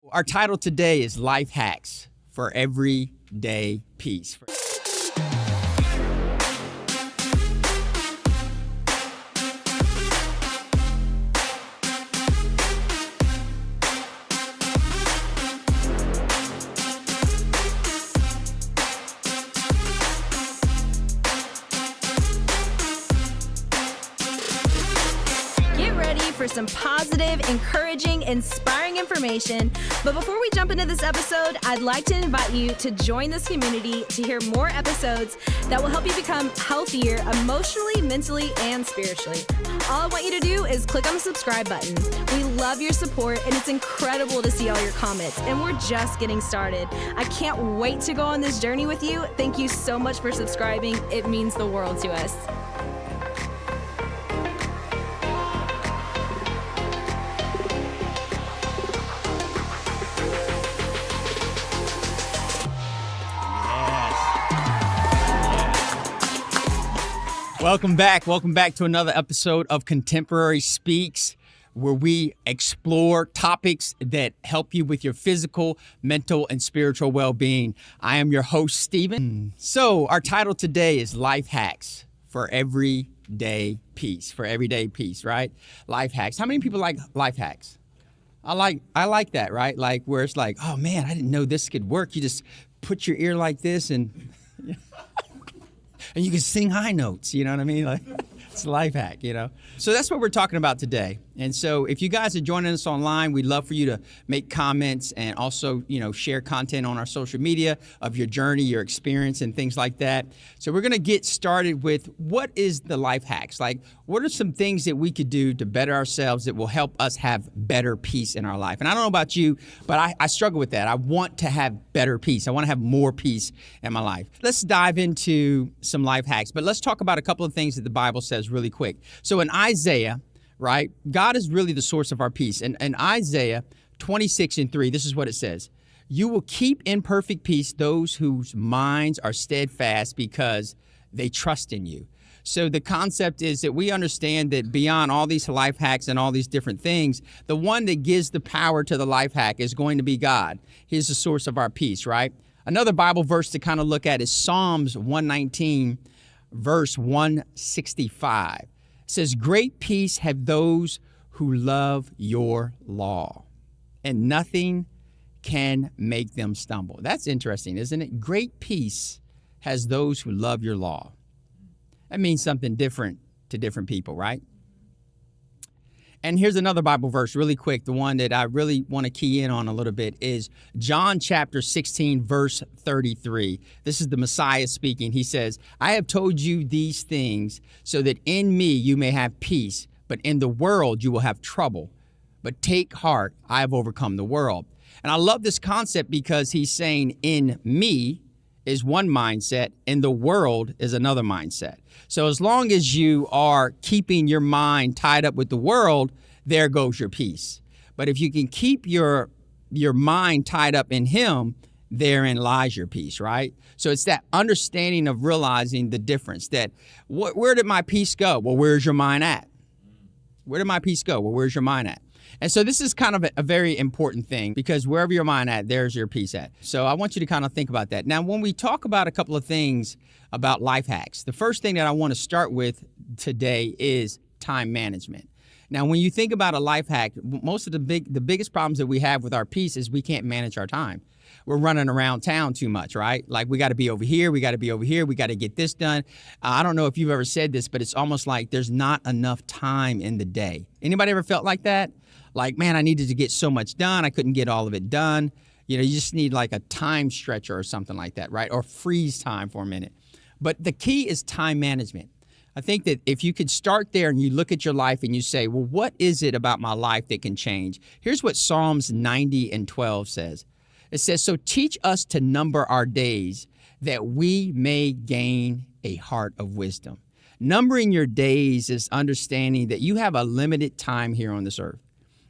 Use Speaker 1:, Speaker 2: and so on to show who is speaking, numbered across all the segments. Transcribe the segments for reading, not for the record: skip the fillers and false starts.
Speaker 1: Our title today is Life Hacks for Everyday Peace.
Speaker 2: Get ready for some positive, encouraging, inspiring information. But before we jump into this episode, I'd like to invite you to join this community to hear more episodes that will help you become healthier emotionally, mentally, and spiritually. All I want you to do is click on the subscribe button. We love your support, and it's incredible to see all your comments. And we're just getting started. I can't wait to go on this journey with you. Thank you so much for subscribing. It means the world to us.
Speaker 1: Welcome back to another episode of Contemporary Speaks, where we explore topics that help you with your physical, mental, and spiritual well-being. I am your host, Stephen. So our title today is Life Hacks for Everyday Peace. Right? Life hacks. How many people like life hacks? I like that, right? Like where it's like, oh man, I didn't know this could work. You just put your ear like this and and you can sing high notes, you know what I mean? Like, it's a life hack, you know? So that's what we're talking about today. And so if you guys are joining us online, we'd love for you to make comments and also, share content on our social media of your journey, your experience, and things like that. So we're going to get started with what is the life hacks? Like, what are some things that we could do to better ourselves that will help us have better peace in our life? And I don't know about you, but I struggle with that. I want to have better peace. I want to have more peace in my life. Let's dive into some life hacks, but let's talk about a couple of things that the Bible says really quick. So in Isaiah, right, God is really the source of our peace. And in Isaiah 26:3, this is what it says. You will keep in perfect peace those whose minds are steadfast because they trust in you. So the concept is that we understand that beyond all these life hacks and all these different things, the one that gives the power to the life hack is going to be God. He's the source of our peace, right? Another Bible verse to kind of look at is Psalms 119, verse 165. It says, great peace have those who love your law, and nothing can make them stumble. That's interesting, isn't it? Great peace has those who love your law. That means something different to different people, right? And here's another Bible verse really quick. The one that I really want to key in on a little bit is John chapter 16, verse 33. This is the Messiah speaking. He says, I have told you these things so that in me you may have peace, but in the world you will have trouble. But take heart, I have overcome the world. And I love this concept because he's saying in me is one mindset, in the world is another mindset. So as long as you are keeping your mind tied up with the world, there goes your peace. But if you can keep your mind tied up in him, therein lies your peace, right? So it's that understanding of realizing the difference that where did my peace go? Well, where's your mind at? Where did my peace go? Well, where's your mind at? And so this is kind of a very important thing because wherever your mind at, there's your peace at. So I want you to kind of think about that. Now, when we talk about a couple of things about life hacks, the first thing that I want to start with today is time management. Now, when you think about a life hack, most of the biggest problems that we have with our peace is we can't manage our time. We're running around town too much, right? Like we got to be over here. We got to be over here. We got to get this done. I don't know if you've ever said this, but it's almost like there's not enough time in the day. Anybody ever felt like that? Like, man, I needed to get so much done. I couldn't get all of it done. You just need like a time stretcher or something like that, right? Or freeze time for a minute. But the key is time management. I think that if you could start there and you look at your life and you say, well, what is it about my life that can change? Here's what Psalms 90:12 says. It says, so teach us to number our days that we may gain a heart of wisdom. Numbering your days is understanding that you have a limited time here on this earth,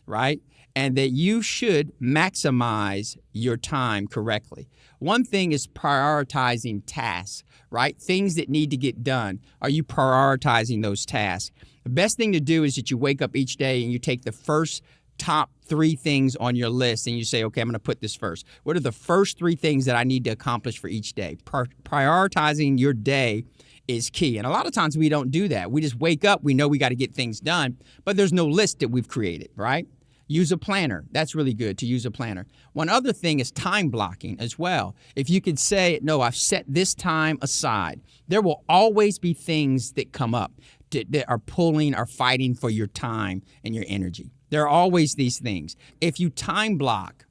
Speaker 1: right? And that you should maximize your time correctly. One thing is prioritizing tasks, right? Things that need to get done. Are you prioritizing those tasks? The best thing to do is that you wake up each day and you take the first top 3 things on your list and you say, okay, I'm going to put this first. What are the first 3 things that I need to accomplish for each day? Prioritizing your day is key. And a lot of times we don't do that. We just wake up, we know we got to get things done, but there's no list that we've created, right? Use a planner. That's really good to use a planner. One other thing is time blocking as well. If you could say, no, I've set this time aside, there will always be things that come up that are pulling or fighting for your time and your energy. There are always these things. If you time block,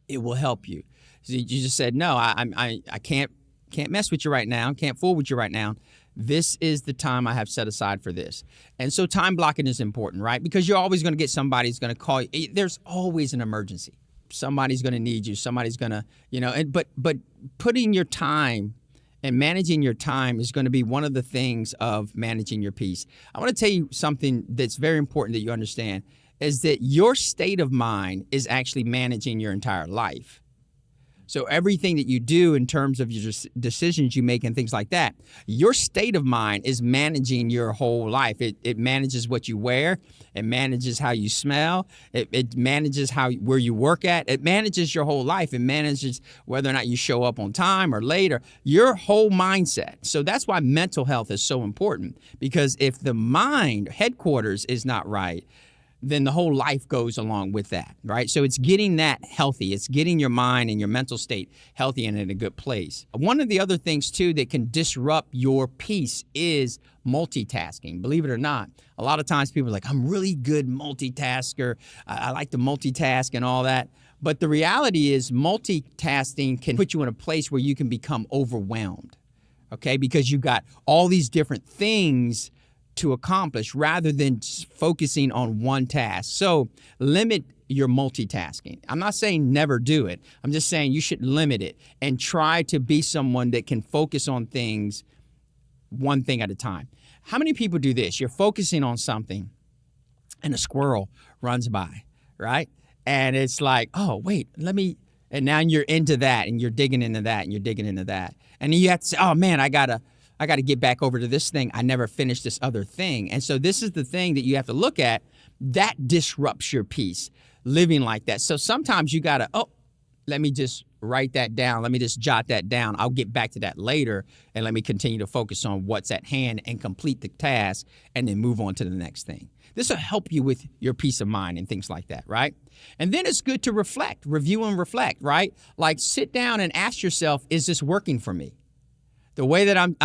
Speaker 1: it will help you. So you just said, no, I can't mess with you right now. Can't fool with you right now. This is the time I have set aside for this. And so time blocking is important, right? Because you're always going to get somebody who's going to call you. There's always an emergency. Somebody's going to need you. Somebody's going to, but putting your time and managing your time is going to be one of the things of managing your peace. I want to tell you something that's very important that you understand is that your state of mind is actually managing your entire life. So everything that you do in terms of your decisions you make and things like that, your state of mind is managing your whole life. It manages what you wear. It manages how you smell. It manages where you work at. It manages your whole life. It manages whether or not you show up on time or later. Your whole mindset. So that's why mental health is so important, because if the mind headquarters is not right, then the whole life goes along with that, right? So it's getting that healthy. It's getting your mind and your mental state healthy and in a good place. One of the other things, too, that can disrupt your peace is multitasking. Believe it or not, a lot of times people are like, I'm really good multitasker. I like to multitask and all that. But the reality is multitasking can put you in a place where you can become overwhelmed, okay? Because you've got all these different things to accomplish rather than focusing on one task. So limit your multitasking. I'm not saying never do it. I'm just saying you should limit it and try to be someone that can focus on things one thing at a time. How many people do this? You're focusing on something and a squirrel runs by, right? And it's like, oh, wait, and now you're into that and you're digging into that and you're digging into that. And then you have to say, oh man, I got to get back over to this thing. I never finished this other thing. And so this is the thing that you have to look at. That disrupts your peace, living like that. So sometimes you got to, let me just write that down. Let me just jot that down. I'll get back to that later. And let me continue to focus on what's at hand and complete the task and then move on to the next thing. This will help you with your peace of mind and things like that, right? And then it's good to reflect, review and reflect, right? Like sit down and ask yourself, is this working for me? The way that I'm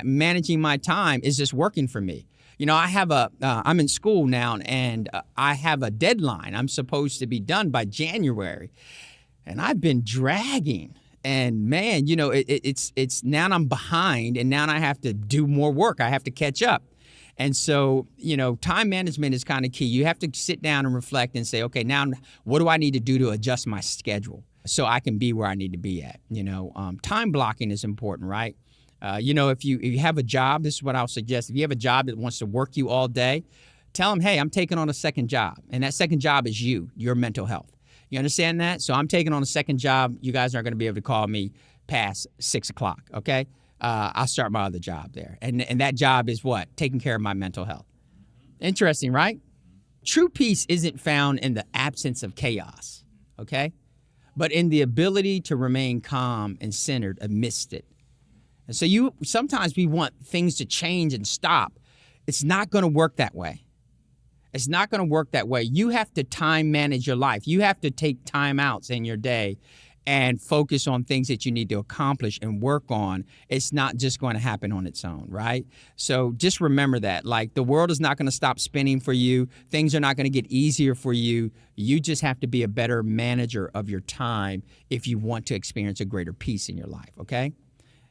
Speaker 1: managing my time, is this working for me? I have I'm in school now and I have a deadline. I'm supposed to be done by January, and I've been dragging. And man, it's now I'm behind, and now I have to do more work. I have to catch up. And so, time management is kind of key. You have to sit down and reflect and say, okay, now what do I need to do to adjust my schedule so I can be where I need to be at? Time blocking is important, right? If you have a job, this is what I'll suggest. If you have a job that wants to work you all day, tell them, hey, I'm taking on a second job. And that second job is your mental health. You understand that? So I'm taking on a second job. You guys aren't going to be able to call me past 6 o'clock, okay? I'll start my other job there. And that job is what? Taking care of my mental health. Interesting, right? True peace isn't found in the absence of chaos, okay? But in the ability to remain calm and centered amidst it. And so sometimes we want things to change and stop. It's not going to work that way. It's not going to work that way. You have to time manage your life. You have to take time outs in your day and focus on things that you need to accomplish and work on. It's not just going to happen on its own, right? So just remember that. Like, the world is not going to stop spinning for you. Things are not going to get easier for you. You just have to be a better manager of your time if you want to experience a greater peace in your life, okay?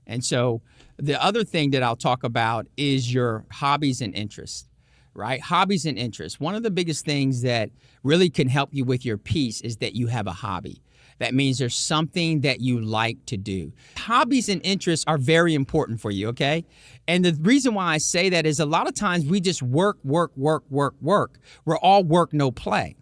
Speaker 1: And so the other thing that I'll talk about is your hobbies and interests, right? Hobbies and interests. One of the biggest things that really can help you with your peace is that you have a hobby. That means there's something that you like to do. Hobbies and interests are very important for you, okay? And the reason why I say that is a lot of times we just work. We're all work, no play,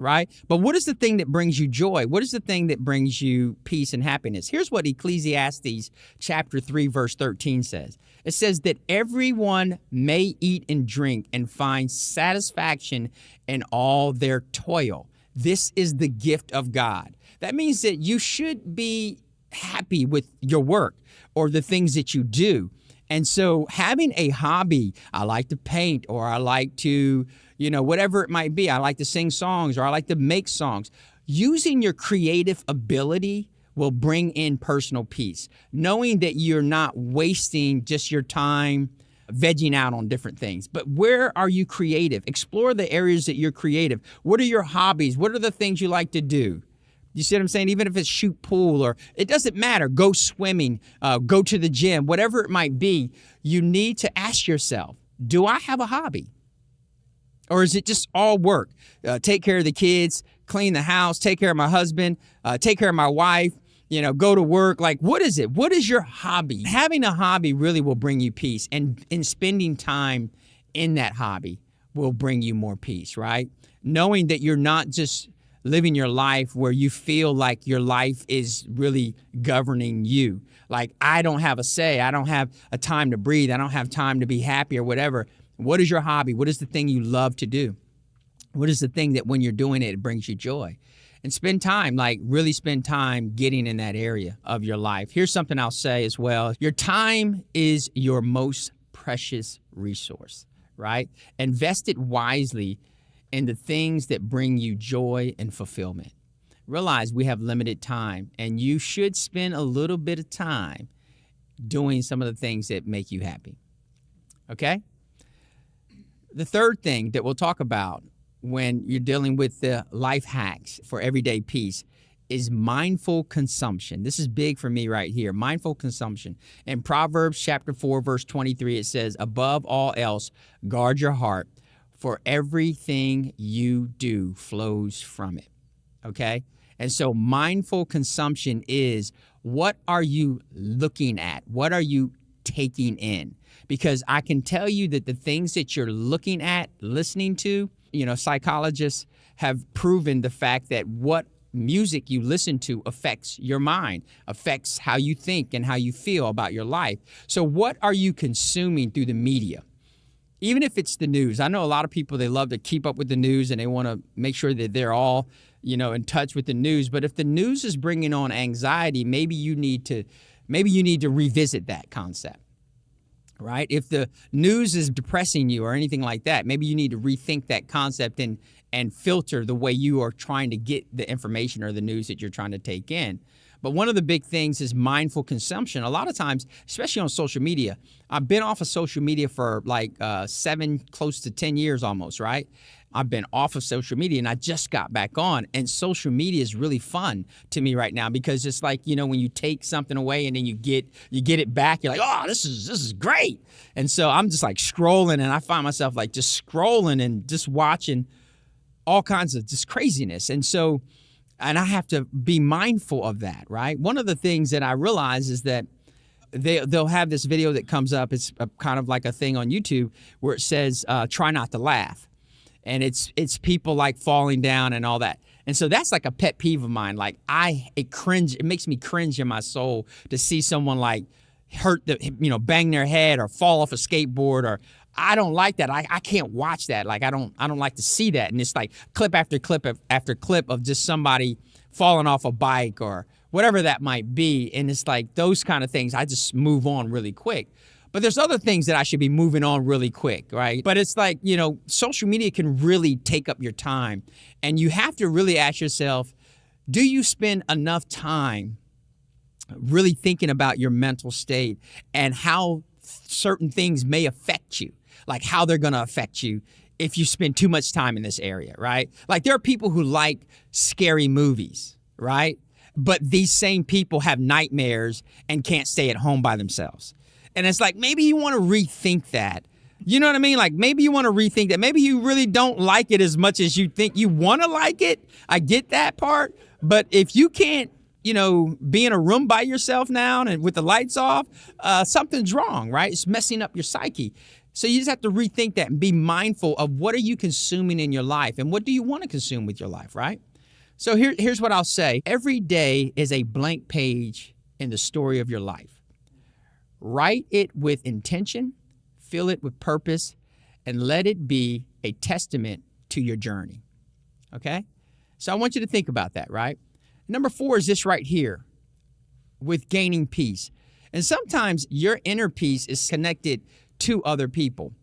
Speaker 1: right? But what is the thing that brings you joy? What is the thing that brings you peace and happiness? Here's what Ecclesiastes chapter 3, verse 13 says. It says that everyone may eat and drink and find satisfaction in all their toil. This is the gift of God. That means that you should be happy with your work or the things that you do. And so having a hobby, I like to paint, or I like to, whatever it might be. I like to sing songs, or I like to make songs. Using your creative ability will bring in personal peace, knowing that you're not wasting just your time vegging out on different things. But where are you creative? Explore the areas that you're creative. What are your hobbies? What are the things you like to do? You see what I'm saying? Even if it's shoot pool, or it doesn't matter, go swimming, go to the gym, whatever it might be, you need to ask yourself, do I have a hobby? Or is it just all work? Take care of the kids, clean the house, take care of my husband, take care of my wife, go to work. Like, what is it? What is your hobby? Having a hobby really will bring you peace, and in spending time in that hobby will bring you more peace, right? Knowing that you're not just living your life where you feel like your life is really governing you. Like, I don't have a say. I don't have a time to breathe. I don't have time to be happy or whatever. What is your hobby? What is the thing you love to do? What is the thing that when you're doing it, it brings you joy? And spend time, really spend time getting in that area of your life. Here's something I'll say as well. Your time is your most precious resource, right? Invest it wisely in the things that bring you joy and fulfillment. Realize we have limited time, and you should spend a little bit of time doing some of the things that make you happy. Okay? The third thing that we'll talk about when you're dealing with the life hacks for everyday peace is mindful consumption. This is big for me right here. Mindful consumption. In Proverbs chapter 4, verse 23, it says, above all else, guard your heart, for everything you do flows from it. Okay? And so mindful consumption is, what are you looking at? What are you taking in? Because I can tell you that the things that you're looking at, listening to, psychologists have proven the fact that what music you listen to affects your mind, affects how you think and how you feel about your life. So what are you consuming through the media? Even if it's the news. I know a lot of people, they love to keep up with the news and they want to make sure that they're all, in touch with the news. But if the news is bringing on anxiety, maybe you need to revisit that concept, right? If the news is depressing you or anything like that, maybe you need to rethink that concept and filter the way you are trying to get the information or the news that you're trying to take in. But one of the big things is mindful consumption. A lot of times, especially on social media, I've been off of social media for 7, close to 10 years almost, right? I've been off of social media and I just got back on. And social media is really fun to me right now because it's like, when you take something away and then you get it back, you're like, oh, this is great. And so I'm just scrolling, and I find myself just scrolling and just watching all kinds of just craziness. And I have to be mindful of that, right? One of the things that I realize is that they'll have this video that comes up. It's kind of like a thing on YouTube where it says, try not to laugh. And it's people falling down and all that. And so that's like a pet peeve of mine. It makes me cringe in my soul to see someone bang their head or fall off a skateboard, or I don't like that. I can't watch that. I don't like to see that. And it's clip after clip after clip of just somebody falling off a bike or whatever that might be. And it's those kind of things, I just move on really quick. But there's other things that I should be moving on really quick, right? But it's social media can really take up your time. And you have to really ask yourself, do you spend enough time really thinking about your mental state and how certain things may affect you, how they're going to affect you if you spend too much time in this area, right? There are people who like scary movies, right? But these same people have nightmares and can't stay at home by themselves. And it's maybe you want to rethink that. You know what I mean? Maybe you want to rethink that. Maybe you really don't like it as much as you think you want to like it. I get that part. But if you can't, be in a room by yourself now and with the lights off, something's wrong, right? It's messing up your psyche. So you just have to rethink that and be mindful of what are you consuming in your life and what do you want to consume with your life, right? So here's what I'll say. Every day is a blank page in the story of your life. Write it with intention, fill it with purpose, and let it be a testament to your journey, okay? So I want you to think about that, right? Number 4 is this right here, with gaining peace. And sometimes your inner peace is connected to other people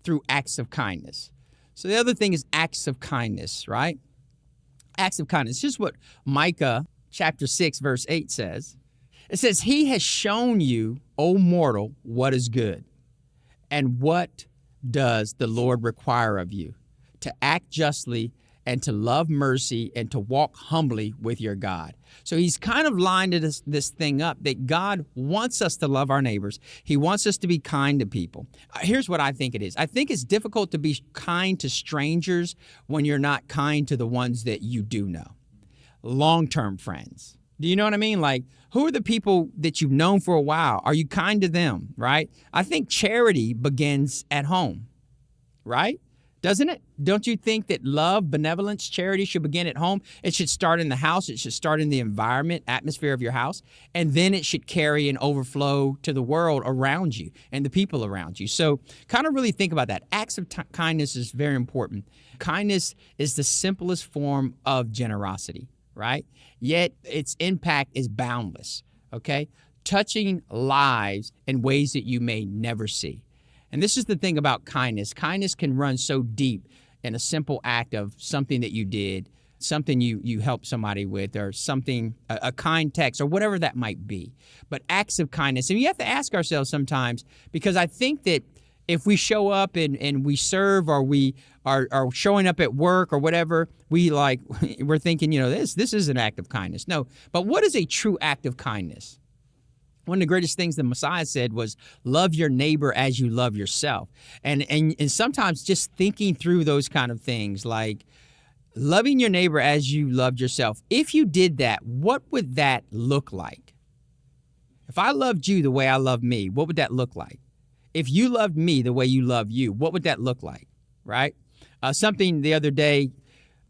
Speaker 1: through acts of kindness. So the other thing is acts of kindness, right? Acts of kindness. This is what Micah chapter 6, verse 8 says. It says, he has shown you, O mortal, what is good. And what does the Lord require of you? To act justly and to love mercy and to walk humbly with your God. So he's kind of lined this thing up that God wants us to love our neighbors. He wants us to be kind to people. Here's what I think it is. I think it's difficult to be kind to strangers when you're not kind to the ones that you do know. Long-term friends. Do you know what I mean? Like, who are the people that you've known for a while? Are you kind to them, right? I think charity begins at home, right? Doesn't it? Don't you think that love, benevolence, charity should begin at home? It should start in the house. It should start in the environment, atmosphere of your house. And then it should carry and overflow to the world around you and the people around you. So kind of really think about that. Acts of kindness is very important. Kindness is the simplest form of generosity, right? Yet its impact is boundless, okay? Touching lives in ways that you may never see. And this is the thing about kindness. Kindness can run so deep in a simple act of something that you did, something you helped somebody with, or something, a kind text, or whatever that might be. But acts of kindness. And you have to ask ourselves sometimes, because I think that if we show up and we serve, or we are showing up at work or whatever, we're thinking, this is an act of kindness. No, but what is a true act of kindness? One of the greatest things the Messiah said was, love your neighbor as you love yourself. And sometimes just thinking through those kind of things, like loving your neighbor as you loved yourself. If you did that, what would that look like? If I loved you the way I love me, what would that look like? If you loved me the way you love you, what would that look like, right? Something the other day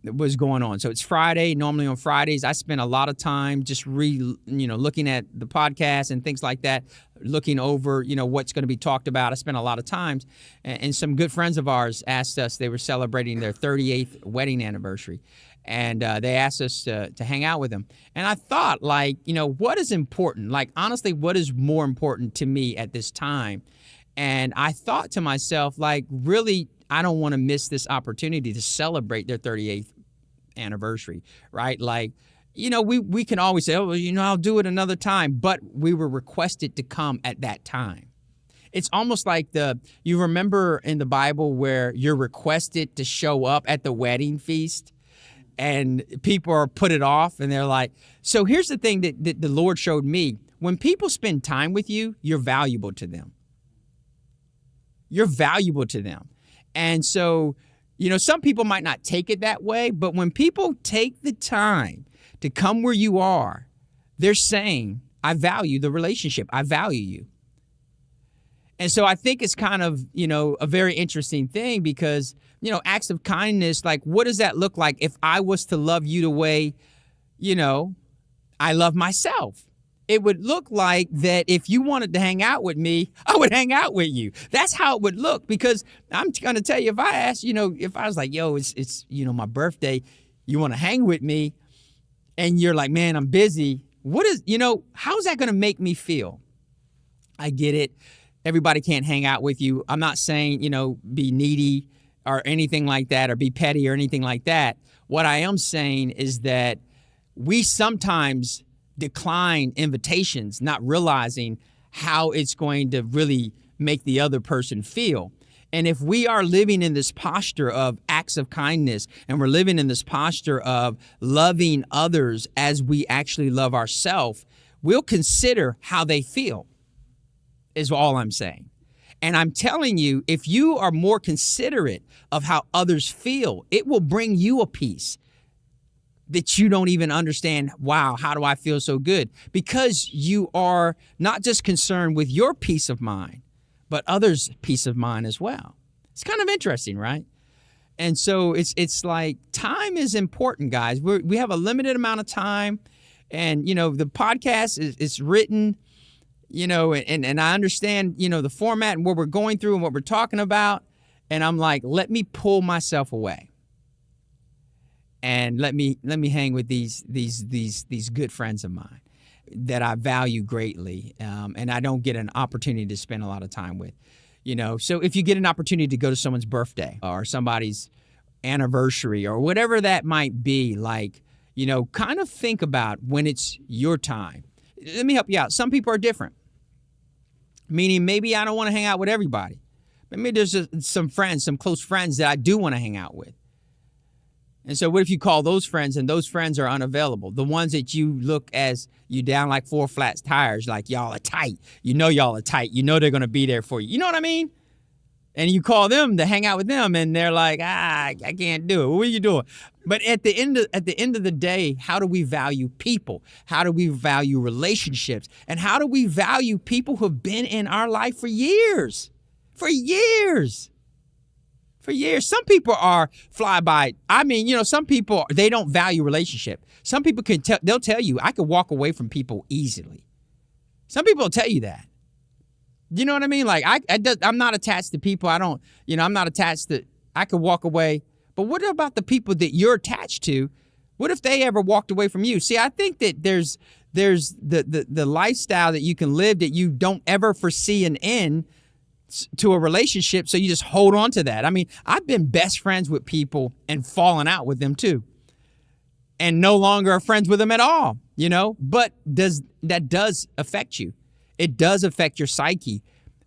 Speaker 1: was going on. So it's Friday. Normally on Fridays, I spend a lot of time just looking at the podcast and things like that, looking over, what's going to be talked about. I spent a lot of times, and some good friends of ours asked us, they were celebrating their 38th wedding anniversary, and they asked us to hang out with them. And I thought, what is important? Like, honestly, what is more important to me at this time? And I thought to myself, really, I don't want to miss this opportunity to celebrate their 38th anniversary, right? We can always say, I'll do it another time, but we were requested to come at that time. It's almost like you remember in the Bible where you're requested to show up at the wedding feast and people are put it off and they're like, so here's the thing that the Lord showed me. When people spend time with you, you're valuable to them. You're valuable to them. And so, some people might not take it that way, but when people take the time to come where you are, they're saying, I value the relationship. I value you. And so I think it's kind of, a very interesting thing because, acts of kindness, what does that look like if I was to love you the way, I love myself? It would look like that if you wanted to hang out with me, I would hang out with you. That's how it would look, because I'm going to tell you, if I asked, if I was like, it's my birthday, you want to hang with me, and you're like, man, I'm busy. How's that going to make me feel? I get it. Everybody can't hang out with you. I'm not saying, be needy or anything like that, or be petty or anything like that. What I am saying is that we sometimes decline invitations, not realizing how it's going to really make the other person feel. And if we are living in this posture of acts of kindness, and we're living in this posture of loving others as we actually love ourselves, we'll consider how they feel, is all I'm saying. And I'm telling you, if you are more considerate of how others feel, it will bring you a peace that you don't even understand. Wow, how do I feel so good? Because you are not just concerned with your peace of mind, but others' peace of mind as well. It's kind of interesting, right? And so it's like time is important, guys. We have a limited amount of time, and the podcast is written, and I understand the format and what we're going through and what we're talking about, and I'm like, let me pull myself away, and let me hang with these good friends of mine that I value greatly, and I don't get an opportunity to spend a lot of time with. So if you get an opportunity to go to someone's birthday or somebody's anniversary or whatever that might be, like, kind of think about when it's your time. Let me help you out. Some people are different, meaning maybe I don't want to hang out with everybody. But maybe there's some friends, some close friends that I do want to hang out with. And so what if you call those friends and those friends are unavailable? The ones that you look as you down like 4 flat tires, like y'all are tight. Y'all are tight. They're going to be there for you. You know what I mean? And you call them to hang out with them and they're like, I can't do it. What are you doing? But at the end of the day, how do we value people? How do we value relationships? And how do we value people who have been in our life for years? For years. Some people are fly-by. I mean, some people, they don't value relationship. Some people they'll tell you, I could walk away from people easily. Some people will tell you that. You know what I mean? Like, I'm not attached to people. I'm not attached to, I could walk away. But what about the people that you're attached to? What if they ever walked away from you? See, I think that there's the lifestyle that you can live that you don't ever foresee an end to a relationship, so you just hold on to that. I mean, I've been best friends with people and fallen out with them too, and no longer are friends with them at all. But that does affect you? It does affect your psyche,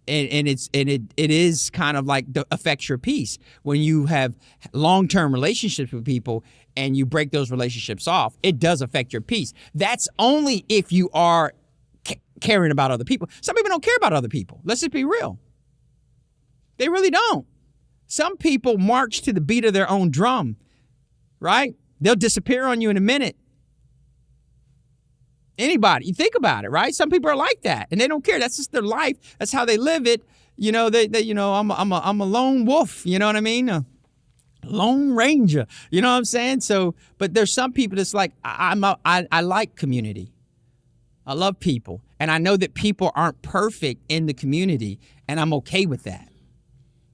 Speaker 1: and it is kind of like affects your peace when you have long-term relationships with people and you break those relationships off. It does affect your peace. That's only if you are caring about other people. Some people don't care about other people. Let's just be real. They really don't. Some people march to the beat of their own drum, right? They'll disappear on you in a minute. Anybody, you think about it, right? Some people are like that, and they don't care. That's just their life. That's how they live it. I'm a lone wolf. You know what I mean? A lone ranger. You know what I'm saying? So, but there's some people that's like, I like community. I love people, and I know that people aren't perfect in the community, and I'm okay with that.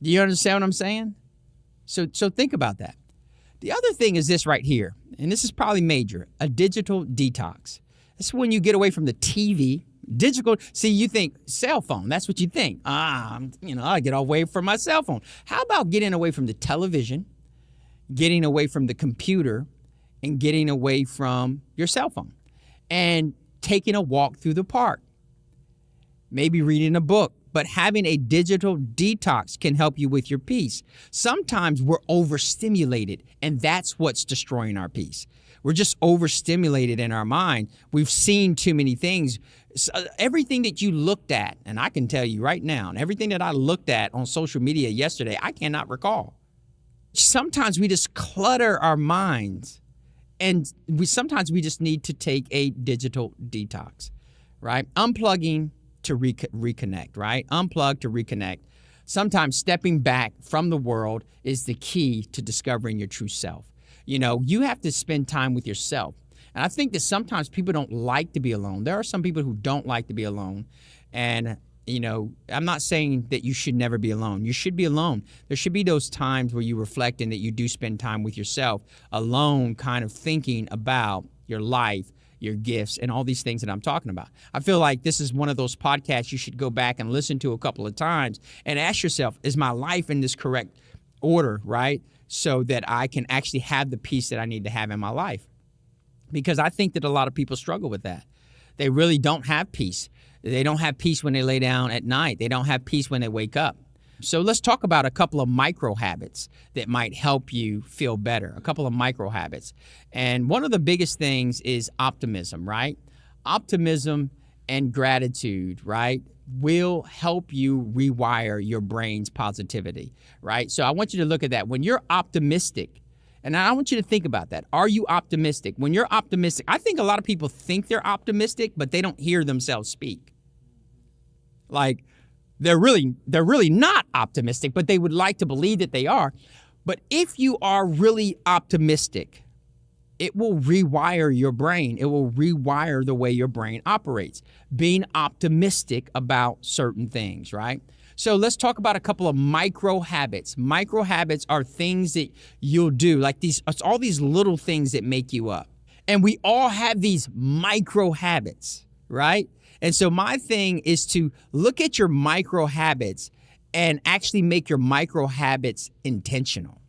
Speaker 1: Do you understand what I'm saying? So think about that. The other thing is this right here, and this is probably major, a digital detox. This is when you get away from the TV, digital. See, you think cell phone. That's what you think. I get away from my cell phone. How about getting away from the television, getting away from the computer, and getting away from your cell phone, and taking a walk through the park, maybe reading a book? But having a digital detox can help you with your peace. Sometimes we're overstimulated, and that's what's destroying our peace. We're just overstimulated in our mind. We've seen too many things. So everything that you looked at, and I can tell you right now, and everything that I looked at on social media yesterday, I cannot recall. Sometimes we just clutter our minds, and sometimes we just need to take a digital detox, right? Unplugging to reconnect, right? Unplug to reconnect. Sometimes stepping back from the world is the key to discovering your true self. You have to spend time with yourself. And I think that sometimes people don't like to be alone. There are some people who don't like to be alone. And, I'm not saying that you should never be alone. You should be alone. There should be those times where you reflect and that you do spend time with yourself alone, kind of thinking about your life, your gifts, and all these things that I'm talking about. I feel like this is one of those podcasts you should go back and listen to a couple of times and ask yourself, is my life in this correct order, right? So that I can actually have the peace that I need to have in my life. Because I think that a lot of people struggle with that. They really don't have peace. They don't have peace when they lay down at night. They don't have peace when they wake up. So let's talk about a couple of micro habits that might help you feel better, a couple of micro habits. And one of the biggest things is optimism, right? Optimism and gratitude, right, will help you rewire your brain's positivity, right? So I want you to look at that. When you're optimistic, and I want you to think about that. Are you optimistic? When you're optimistic, I think a lot of people think they're optimistic, but they don't hear themselves speak. Like, they're really not optimistic, but they would like to believe that they are. But if you are really optimistic, it will rewire your brain. It will rewire the way your brain operates, being optimistic about certain things, right? So let's talk about a couple of micro habits. Micro habits are things that you'll do, like it's all these little things that make you up. And we all have these micro habits, right? And so my thing is to look at your micro habits and actually make your micro habits intentional.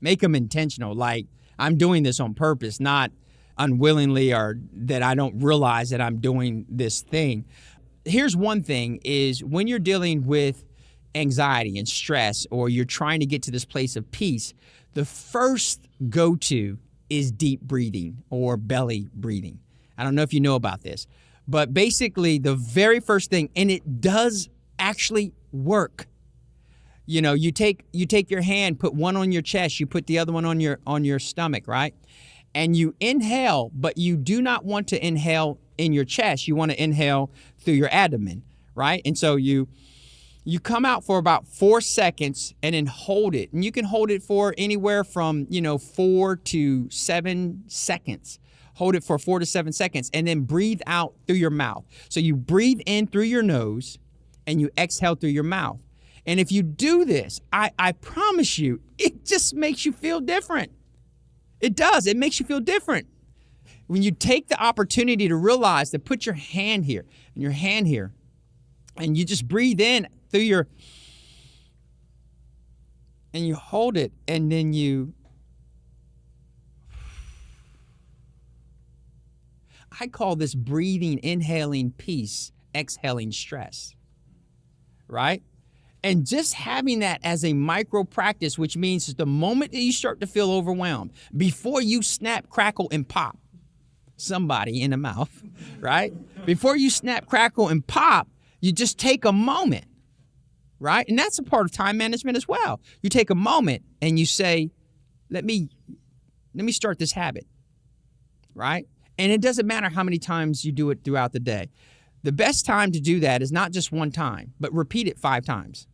Speaker 1: Make them intentional. Like, I'm doing this on purpose, not unwillingly or that I don't realize that I'm doing this thing. Here's one thing is when you're dealing with anxiety and stress, or you're trying to get to this place of peace, the first go-to is deep breathing or belly breathing. I don't know if you know about this, but basically the very first thing, and it does actually work. You know, you take your hand, put one on your chest, you put the other one on your stomach, right? And you inhale, but you do not want to inhale in your chest. You want to inhale through your abdomen, right? And so you come out for about 4 seconds and then hold it. And you can hold it for anywhere from, 4 to 7 seconds. Hold it for 4 to 7 seconds and then breathe out through your mouth. So you breathe in through your nose and you exhale through your mouth. And if you do this, I promise you, it just makes you feel different. It does. It makes you feel different. When you take the opportunity to realize to put your hand here and your hand here, and you just breathe in through and you hold it, and then I call this breathing, inhaling peace, exhaling stress, right? And just having that as a micro practice, which means the moment that you start to feel overwhelmed, before you snap, crackle, and pop somebody in the mouth, right? Before you snap, crackle, and pop, you just take a moment, right? And that's a part of time management as well. You take a moment and you say, let me start this habit, right? And it doesn't matter how many times you do it throughout the day. The best time to do that is not just one time, but repeat it 5 times.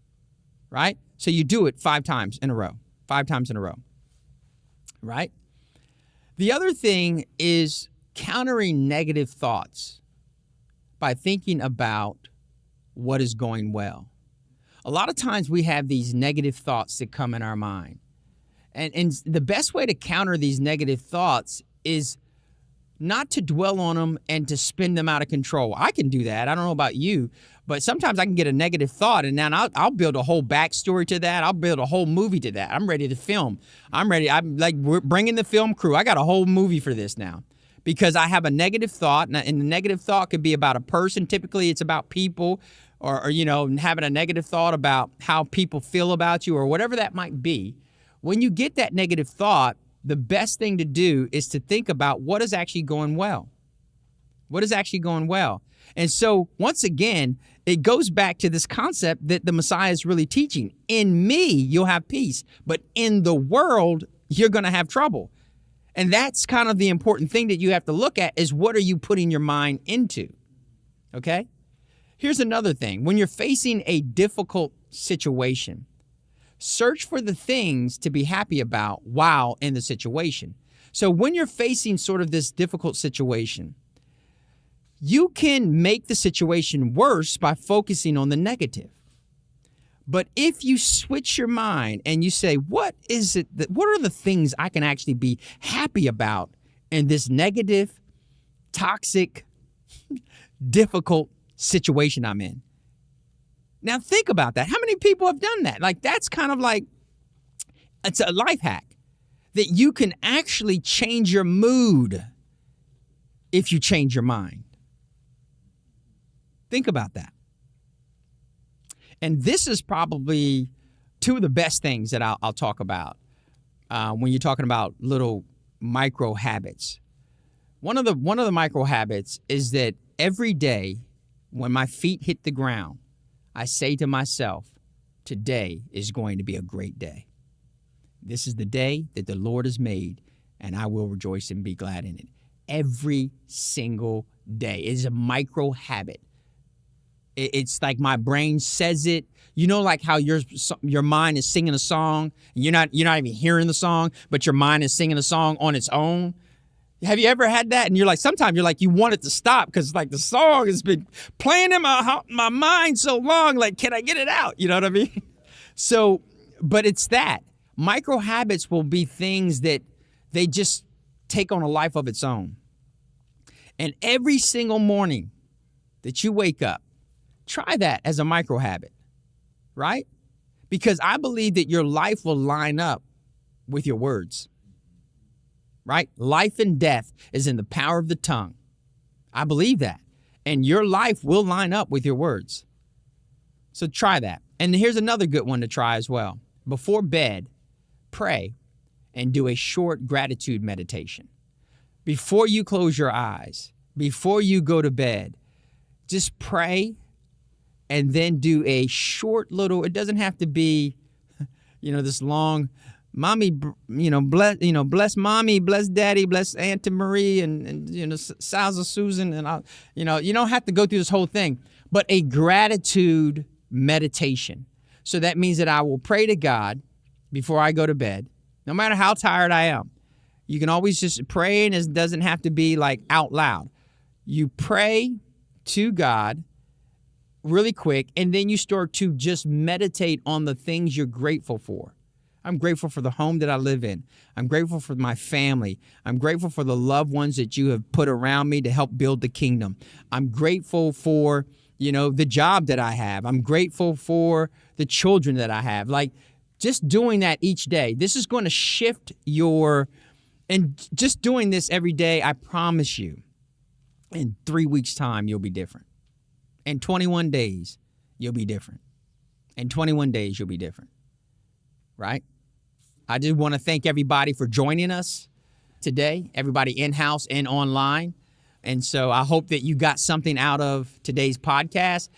Speaker 1: Right? So you do it 5 times in a row, 5 times in a row, right? The other thing is countering negative thoughts by thinking about what is going well. A lot of times we have these negative thoughts that come in our mind. And the best way to counter these negative thoughts is not to dwell on them and to spin them out of control. I can do that. I don't know about you, but sometimes I can get a negative thought and then I'll build a whole backstory to that. I'll build a whole movie to that. I'm ready to film. We're bringing the film crew. I got a whole movie for this now because I have a negative thought, and the negative thought could be about a person. Typically it's about people or having a negative thought about how people feel about you or whatever that might be. When you get that negative thought, the best thing to do is to think about what is actually going well. What is actually going well? And so, once again, it goes back to this concept that the Messiah is really teaching. In me, you'll have peace, but in the world, you're going to have trouble. And that's kind of the important thing that you have to look at is what are you putting your mind into? Okay? Here's another thing. When you're facing a difficult situation, search for the things to be happy about while in the situation. So when you're facing sort of this difficult situation, you can make the situation worse by focusing on the negative. But if you switch your mind and you say, what are the things I can actually be happy about in this negative, toxic, difficult situation I'm in? Now think about that. How many people have done that? Like that's kind of like, it's a life hack that you can actually change your mood if you change your mind. Think about that. And this is probably 2 of the best things that I'll talk about when you're talking about little micro habits. One of the micro habits is that every day when my feet hit the ground, I say to myself, today is going to be a great day. This is the day that the Lord has made, and I will rejoice and be glad in it. Every single day. It is a micro habit. It's like my brain says it. You know, like how your mind is singing a song, and you're not even hearing the song, but your mind is singing a song on its own. Have you ever had that? And you're like, sometimes you're like, you want it to stop because like the song has been playing in my mind so long. Like, can I get it out? You know what I mean? So, but it's that. Micro habits will be things that they just take on a life of its own. And every single morning that you wake up, try that as a micro habit, right? Because I believe that your life will line up with your words. Right? Life and death is in the power of the tongue. I believe that. And your life will line up with your words. So try that. And here's another good one to try as well. Before bed, pray and do a short gratitude meditation. Before you close your eyes, before you go to bed, just pray and then do a short little, it doesn't have to be, this long, mommy, bless mommy, bless daddy, bless Auntie Marie, and Salsa Susan, and you don't have to go through this whole thing, but a gratitude meditation. So that means that I will pray to God before I go to bed, no matter how tired I am. You can always just pray, and it doesn't have to be like out loud. You pray to God really quick, and then you start to just meditate on the things you're grateful for. I'm grateful for the home that I live in. I'm grateful for my family. I'm grateful for the loved ones that you have put around me to help build the kingdom. I'm grateful for, the job that I have. I'm grateful for the children that I have. Like, just doing that each day, this is going to shift and just doing this every day, I promise you, in 3 weeks' time, you'll be different. In 21 days, you'll be different. In 21 days, you'll be different. Right? I just want to thank everybody for joining us today, everybody in-house and online. And so I hope that you got something out of today's podcast.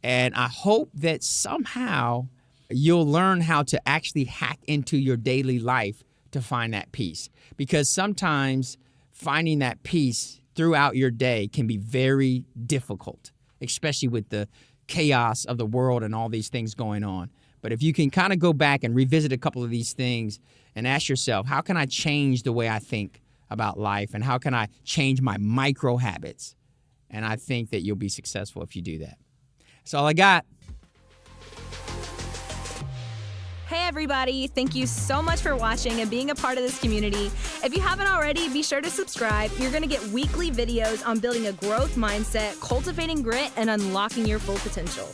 Speaker 1: And I hope that somehow you'll learn how to actually hack into your daily life to find that peace. Because sometimes finding that peace throughout your day can be very difficult, especially with the chaos of the world and all these things going on. But if you can kind of go back and revisit a couple of these things and ask yourself, how can I change the way I think about life? And how can I change my micro habits? And I think that you'll be successful if you do that. That's all I got.
Speaker 2: Hey everybody, thank you so much for watching and being a part of this community. If you haven't already, be sure to subscribe. You're going to get weekly videos on building a growth mindset, cultivating grit, and unlocking your full potential.